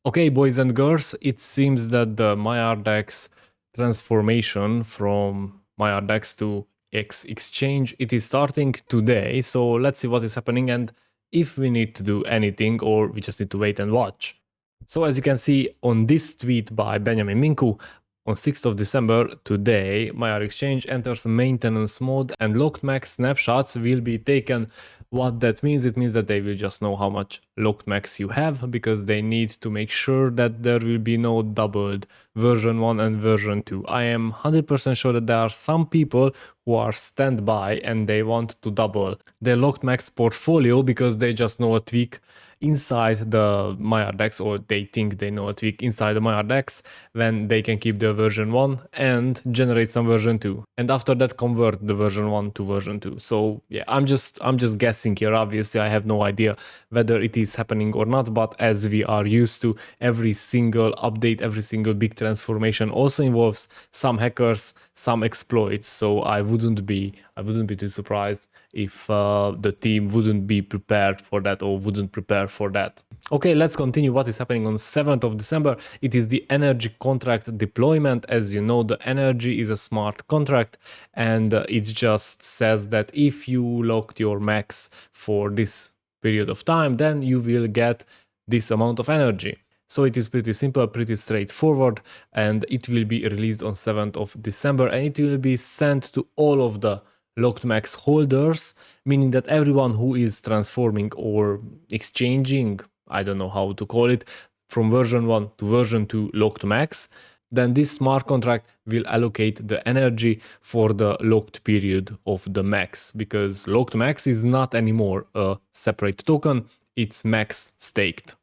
Okay, boys and girls, it seems that the MyRDEX transformation from MyRDEX to xExchange, it is starting today. So let's see what is happening and if we need to do anything or we just need to wait and watch. So as you can see on this tweet by Benjamin Minku, on 6th of December, today, MyRXchange enters maintenance mode and locked max snapshots will be taken. What that means, it means that they will just know how much locked max you have because they need to make sure that there will be no doubled version 1 and version 2. I am 100% sure that there are some people who are standby and they want to double their locked max portfolio because they just know a tweak inside the MyRDEX, or they think they know a tweak inside the MyRDEX, when they can keep the version 1 and generate some version 2, and after that convert the version 1 to version 2. So yeah, I'm just guessing here. Obviously I have no idea whether it is happening or not, but as we are used to, every single update, every single big transformation also involves some hackers, some exploits. So I wouldn't be too surprised if the team wouldn't be prepared for that or wouldn't prepare for that. Okay, let's continue what is happening on 7th of December. It is the energy contract deployment. As you know, the energy is a smart contract, and it just says that if you locked your max for this period of time, then you will get this amount of energy. So it is pretty simple, pretty straightforward, and it will be released on 7th of December, and it will be sent to all of the locked max holders, meaning that everyone who is transforming or exchanging, I don't know how to call it, from version 1 to version 2 locked max, then this smart contract will allocate the energy for the locked period of the max, because locked max is not anymore a separate token, it's max staked.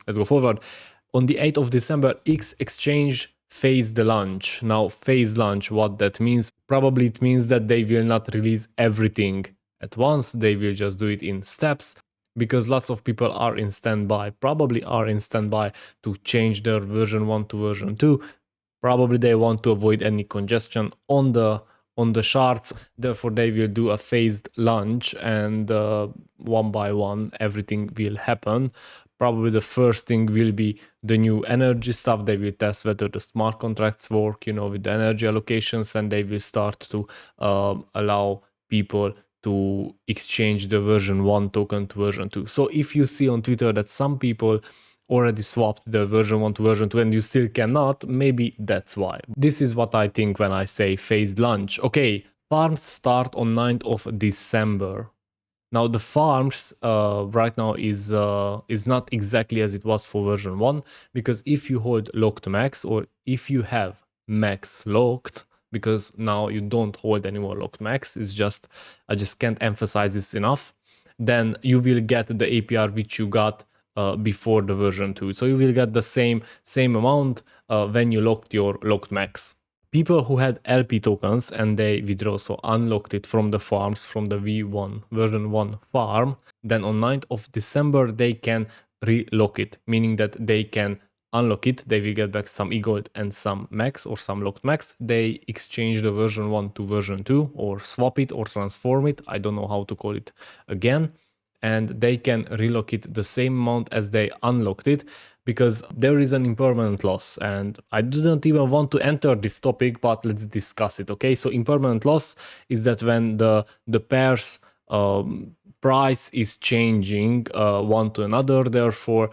Let's go forward. On the 8th of December, xExchange phased the launch. Now, phase launch, what that means? Probably it means that they will not release everything at once. They will just do it in steps, because lots of people are in standby, probably are in standby to change their version 1 to version 2. Probably they want to avoid any congestion on the shards. Therefore, they will do a phased launch, and one by one, everything will happen. Probably the first thing will be the new energy stuff. They will test whether the smart contracts work, with the energy allocations, and they will start to allow people to exchange the version 1 token to version 2. So if you see on Twitter that some people already swapped the version 1 to version 2 and you still cannot, maybe that's why. This is what I think when I say phased launch. Okay, farms start on 9th of December. Now the farms right now is not exactly as it was for version 1, because if you hold locked max, or if you have max locked, because now you don't hold anymore locked max, it's just, I just can't emphasize this enough, then you will get the APR which you got before the version 2. So you will get the same amount when you locked your locked max. People who had LP tokens and they withdraw, so unlocked it from the farms, from the V1 version 1 farm, then on 9th of December they can relock it, meaning that they can unlock it, they will get back some eGold and some max, or some locked max. They exchange the version 1 to version 2, or swap it or transform it, I don't know how to call it again, and they can relock it the same amount as they unlocked it, because there is an impermanent loss, and I didn't even want to enter this topic, but let's discuss it. Okay, so impermanent loss is that when the pairs price is changing one to another, therefore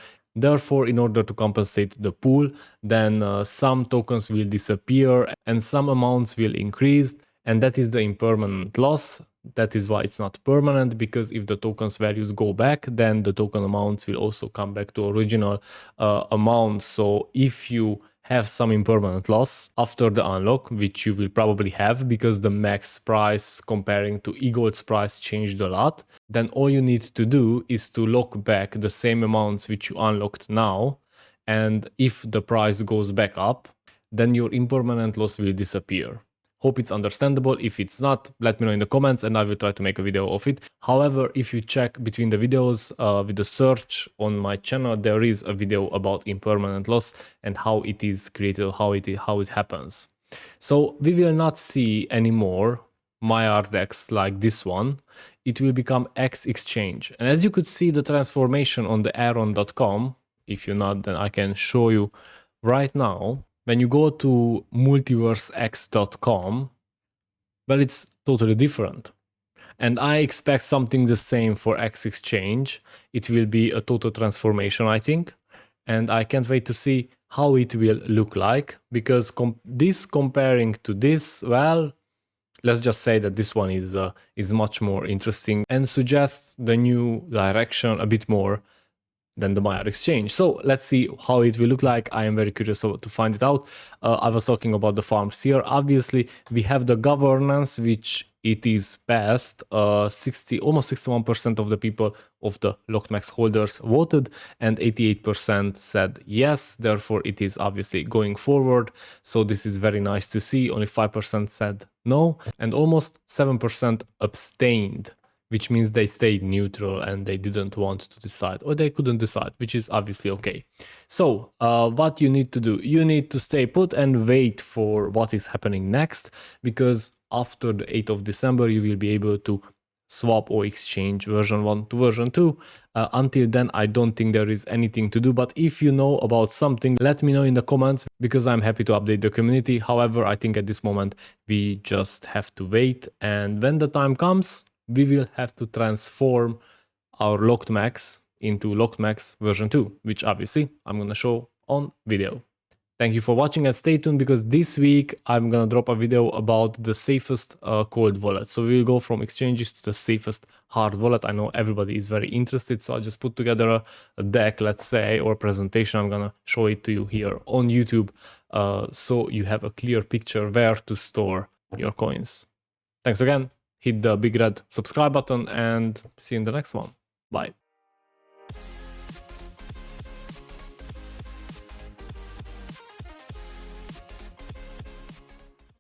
in order to compensate the pool, then some tokens will disappear and some amounts will increase, and that is the impermanent loss. That is why it's not permanent, because if the tokens values go back, then the token amounts will also come back to original amounts. So if you have some impermanent loss after the unlock, which you will probably have because the max price comparing to eGold's price changed a lot, then all you need to do is to lock back the same amounts which you unlocked now, and if the price goes back up, then your impermanent loss will disappear. Hope it's understandable. If it's not, let me know in the comments and I will try to make a video of it. However, if you check between the videos with the search on my channel, there is a video about impermanent loss and how it is created, how it happens. So we will not see anymore MyRDEX like this one. It will become xExchange. And as you could see the transformation on the aaron.com, If you're not, then I can show you right now. When you go to multiversex.com, well, it's totally different. And I expect something the same for xExchange. It will be a total transformation, I think. And I can't wait to see how it will look like, because this comparing to this, well, let's just say that this one is much more interesting and suggests the new direction a bit more than the Maillard exchange. So let's see how it will look like. I am very curious to find it out. I was talking about the farms here. Obviously, we have the governance, which it is passed. Almost 61% of the people of the LKMEX holders voted, and 88% said yes. Therefore, it is obviously going forward. So this is very nice to see. Only 5% said no, and almost 7% abstained, which means they stayed neutral and they didn't want to decide, or they couldn't decide, which is obviously okay. So what you need to do, you need to stay put and wait for what is happening next, because after the 8th of December, you will be able to swap or exchange version 1 to version 2. Until then, I don't think there is anything to do, but if you know about something, let me know in the comments, because I'm happy to update the community. However, I think at this moment, we just have to wait, and when the time comes, we will have to transform our LKMEX into LKMEX version 2, which obviously I'm going to show on video. Thank you for watching, and stay tuned, because this week I'm going to drop a video about the safest cold wallet. So we'll go from exchanges to the safest hard wallet. I know everybody is very interested, so I just put together a deck, let's say, or a presentation. I'm going to show it to you here on YouTube, so you have a clear picture where to store your coins. Thanks again. Hit the big red subscribe button, and see you in the next one. Bye.